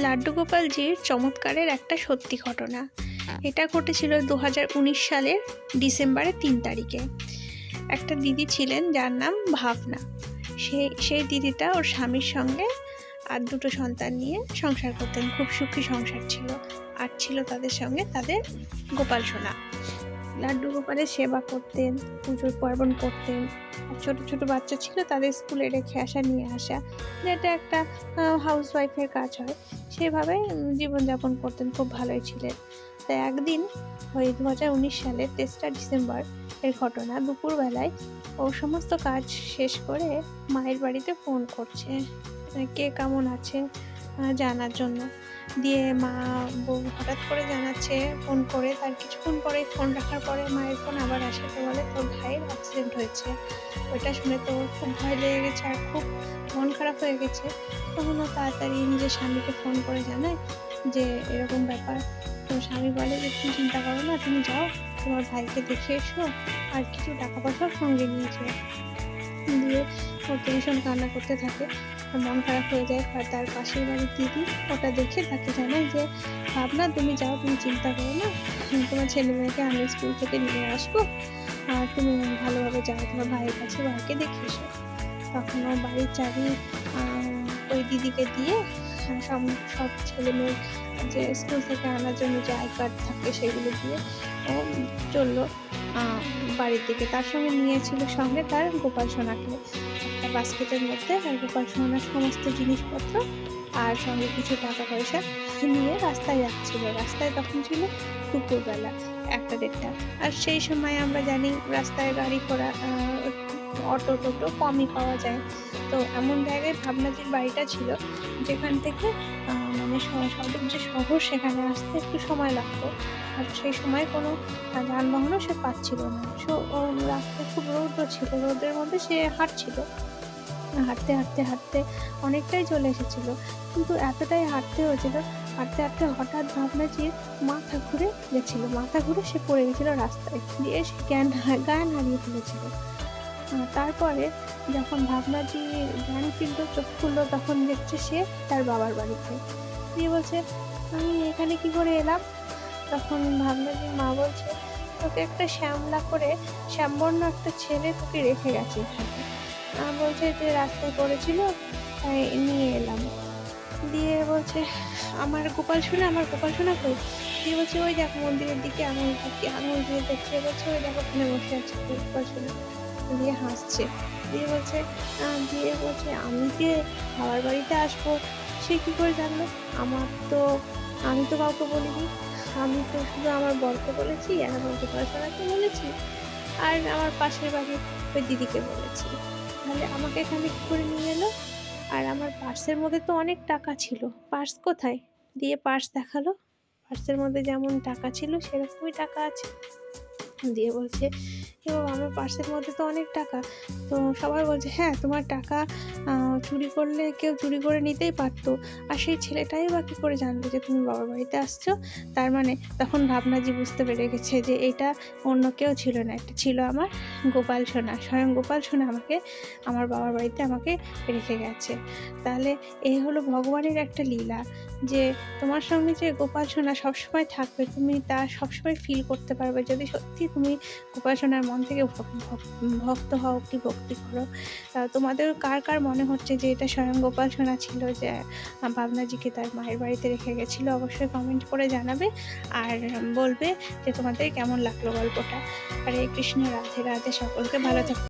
লাড্ডু গোপালজির চমৎকারের একটা সত্যি ঘটনা। এটা ঘটেছিল 2019 সালের ডিসেম্বরের 3 তারিখে। একটা দিদি ছিলেন যার নাম ভাবনা। সেই দিদিটা ওর স্বামীর সঙ্গে আর দুটো সন্তান নিয়ে সংসার করতেন। খুব সুখী সংসার ছিল। আর ছিল তাদের সঙ্গে তাদের গোপাল সোনা। লাড্ডু গোপালের সেবা করতেন, পুজোর পার্বণ করতেন। আর ছোটো ছোটো বাচ্চা ছিল, তাদের স্কুলে রেখে আসা নিয়ে আসা, যেটা একটা হাউসওয়াইফের কাজ হয়, সেভাবে জীবনযাপন করতেন। খুব ভালোই ছিলেন। তাই একদিন ওই 2019 সালের 3 ডিসেম্বর এর ঘটনা, দুপুরবেলায় ও সমস্ত কাজ শেষ করে মায়ের বাড়িতে ফোন করছে কে কেমন আছে জানার জন্য। দিয়ে মা বউ হঠাৎ করে জানাচ্ছে ফোন করে। তার কিছুক্ষণ পরে ফোন রাখার পরে মায়ের ফোন আবার আসে, তো বলে তোর ভাইয়ের অ্যাক্সিডেন্ট হয়েছে। ওইটা শুনে তো খুব ভয় লেগে গেছে আর খুব মন খারাপ হয়ে গেছে। তখন ও তাড়াতাড়ি নিজের স্বামীকে ফোন করে জানায় যে এরকম ব্যাপার। তো স্বামী বলে যে তুমি চিন্তা করো না, তুমি যাও তোমার ভাইকে দেখে এসো আর কিছু টাকা পয়সাও সঙ্গে নিয়েছে। দিয়ে ও ভীষণ কান্না করতে থাকে, মন খারাপ হয়ে যায়। আর তার পাশের বাড়ির দিদি ওটা দেখে তাকে জানায় যে ভাবনা তুমি যাও, তুমি চিন্তা করো না, তোমার ছেলে মেয়েকে আমি স্কুল থেকে নিয়ে আসবো আর তুমি ভালোভাবে যাও তোমার ভাইয়ের কাছে, ভাইকে দেখে এসো। তখন ও বাড়ির চাবি ওই দিদিকে দিয়ে সব ছেলে মেয়ের যে স্কুল থেকে আনার জন্য যে আই কার্ড থাকে সেগুলো দিয়ে ও চললো বাড়ির দিকে। তার সঙ্গে নিয়েছিল সঙ্গে তার গোপাল সোনাকে একটা বাস্কেটের মধ্যে, আর গোপাল সোনার সমস্ত জিনিসপত্র আর সঙ্গে কিছু টাকা পয়সা নিয়ে রাস্তায় যাচ্ছিল। রাস্তায় তখন ছিল দুপুরবেলা 1টা-1:30। আর সেই সময় আমরা জানি রাস্তায় গাড়ি ঘোড়া অটো টোটো কমই পাওয়া যায়। তো এমন জায়গায় ভাবনাজির বাড়িটা ছিল যেখান থেকে মানে সদর যে শহর সেখানে আসতে একটু সময় লাগতো। আর সেই সময় কোনো যানবাহনও সে পাচ্ছিল না। রাস্তায় খুব রৌদ্র ছিল, রোদের মধ্যে সে হাঁটছিল। হাঁটতে হাঁটতে হাঁটতে অনেকটাই চলে এসেছিল, কিন্তু এতটাই হাঁটতে হয়েছিল, হাঁটতে হাঁটতে হঠাৎ ভাবনাজির মাথা ঘুরে গেছিল। মাথা ঘুরে সে পড়ে গেছিল রাস্তায়, দিয়ে সে জ্ঞান হারিয়ে ফেলেছিল। তারপরে যখন ভাবনাজি জ্ঞান ফিরল, চোখ খুললো, তখন দেখছে সে তার বাবার বাড়িতে। দিয়ে বলছে আমি এখানে কি করে এলাম? তখন ভাবনাজির মা বলছে তোকে একটা শ্যামবর্ণ একটা ছেলে তোকে রেখে গেছে এখানে। বলছে যে রাস্তায় পড়েছিল তাই নিয়ে এলাম। দিয়ে বলছে আমার গোপাল সোনা কই? দিয়ে বলছে ওই দেখ মন্দিরের দিকে আঙুল দিয়ে দেখছে, বলছে ওই দেখ ওখানে বসে আছে গোপাল সোনা। দিয়ে হাসছে। দিয়ে বলছে আমি যে বাবার বাড়িতে আসবো সে কী করে জানলো? আমি তো কাউকে বলিনি, আমি তো শুধু আমার বরকে বলেছি আর আমার গোপাল সোনাকে বলেছি আর আমার পাশের বাড়ির ওই দিদিকে বলেছি। তাহলে আমাকে এখানে কী করে নিয়ে এলো? আর আমার পার্সের মধ্যে তো অনেক টাকা ছিল, পার্স কোথায়? দিয়ে পার্স দেখালো, পার্সের মধ্যে যেমন টাকা ছিল সেরকমই টাকা আছে। দিয়ে বলছে আমার পার্সের মধ্যে তো অনেক টাকা। তো সবাই বলছে হ্যাঁ তোমার টাকা চুরি করলে কেউ চুরি করে নিতেই পারতো, আর সেই ছেলেটাই বা কী করে জানলো যে তুমি বাবার বাড়িতে আসছো? তার মানে তখন ভাবনাজি বুঝতে পেরে গেছে যে এটা অন্য কেউ ছিল না, এটা ছিল আমার গোপাল সোনা। স্বয়ং গোপাল সোনা আমার বাবার বাড়িতে আমাকে রেখে গেছে। তাহলে এই হলো ভগবানের একটা লীলা, যে তোমার সঙ্গে যে গোপাল সোনা সবসময় থাকবে, তুমি তা সবসময় ফিল করতে পারবে যদি সত্যি তুমি গোপাল সোনার মন থেকে ভক্ত হও কি ভক্তি করো। তোমাদের কার মনে হচ্ছে যে এটা স্বয়ং গোপাল সোনা ছিল যে ভাবনাজিকে তার মায়ের বাড়িতে রেখে গেছিলো? অবশ্যই কমেন্ট করে জানাবে আর বলবে যে তোমাদের কেমন লাগলো গল্পটা। হরে কৃষ্ণ, রাধে রাধে, সকলকে ভালো থাকবে।